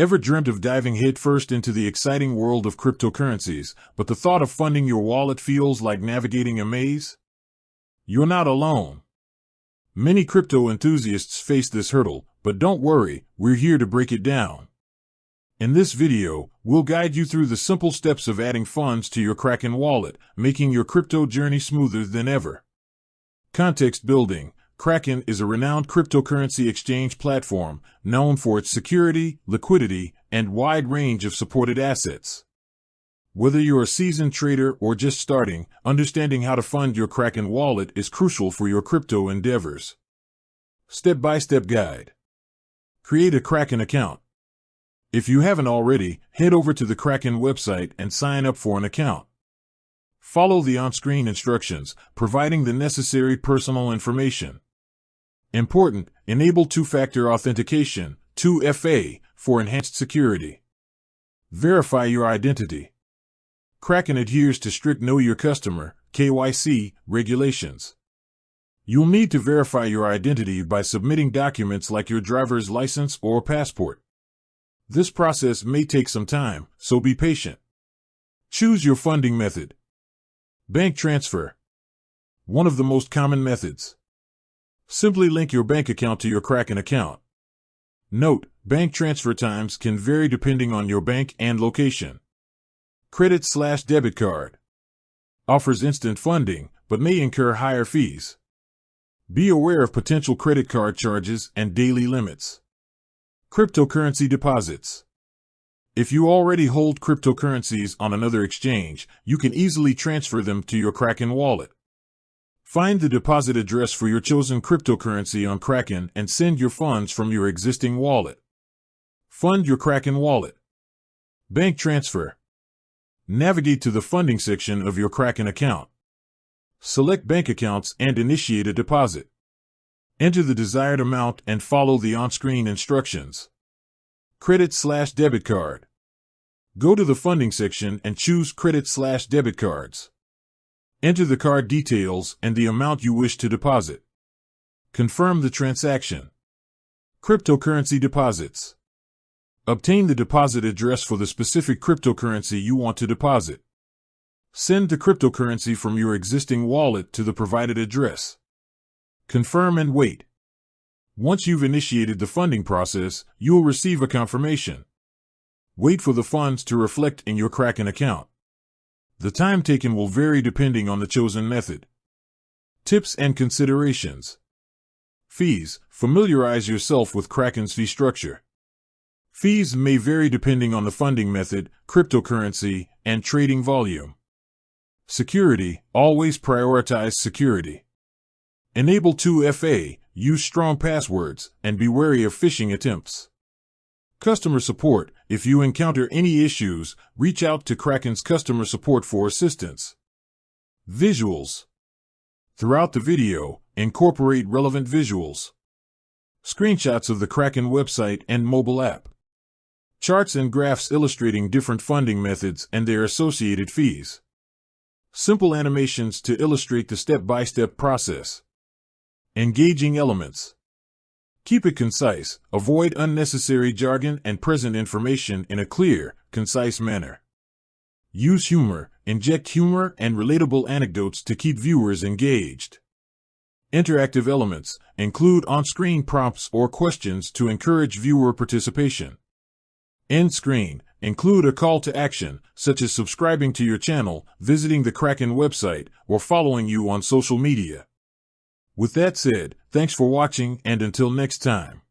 Ever dreamt of diving headfirst into the exciting world of cryptocurrencies, but the thought of funding your wallet feels like navigating a maze? You're not alone. Many crypto enthusiasts face this hurdle, but don't worry, we're here to break it down. In this video, we'll guide you through the simple steps of adding funds to your Kraken wallet, making your crypto journey smoother than ever. Context building. Kraken is a renowned cryptocurrency exchange platform known for its security, liquidity, and wide range of supported assets. Whether you're a seasoned trader or just starting, understanding how to fund your Kraken wallet is crucial for your crypto endeavors. Step-by-step guide. Create a Kraken account. If you haven't already, head over to the Kraken website and sign up for an account. Follow the on-screen instructions, providing the necessary personal information. Important, enable two-factor authentication, 2FA, for enhanced security. Verify your identity. Kraken adheres to strict Know Your Customer, KYC, regulations. You'll need to verify your identity by submitting documents like your driver's license or passport. This process may take some time, so be patient. Choose your funding method. Bank transfer. One of the most common methods. Simply link your bank account to your Kraken account. Note, bank transfer times can vary depending on your bank and location. Credit/debit card. Offers instant funding, but may incur higher fees. Be aware of potential credit card charges and daily limits. Cryptocurrency deposits. If you already hold cryptocurrencies on another exchange, you can easily transfer them to your Kraken wallet. Find the deposit address for your chosen cryptocurrency on Kraken and send your funds from your existing wallet. Fund your Kraken wallet. Bank transfer. Navigate to the funding section of your Kraken account. Select bank accounts and initiate a deposit. Enter the desired amount and follow the on-screen instructions. Credit/debit card. Go to the funding section and choose credit/debit cards. Enter the card details and the amount you wish to deposit. Confirm the transaction. Cryptocurrency deposits. Obtain the deposit address for the specific cryptocurrency you want to deposit. Send the cryptocurrency from your existing wallet to the provided address. Confirm and wait. Once you've initiated the funding process, you will receive a confirmation. Wait for the funds to reflect in your Kraken account. The time taken will vary depending on the chosen method. Tips and considerations. Fees. Familiarize yourself with Kraken's fee structure. Fees may vary depending on the funding method, cryptocurrency, and trading volume. Security. Always prioritize security. Enable 2FA, use strong passwords, and be wary of phishing attempts. Customer support. If you encounter any issues, reach out to Kraken's customer support for assistance. Visuals. Throughout the video, incorporate relevant visuals. Screenshots of the Kraken website and mobile app. Charts and graphs illustrating different funding methods and their associated fees. Simple animations to illustrate the step-by-step process. Engaging elements. Keep it concise, avoid unnecessary jargon and present information in a clear, concise manner. Use humor, inject humor and relatable anecdotes to keep viewers engaged. Interactive elements, include on-screen prompts or questions to encourage viewer participation. End screen, include a call to action, such as subscribing to your channel, visiting the Kraken website, or following you on social media. With that said, thanks for watching and until next time.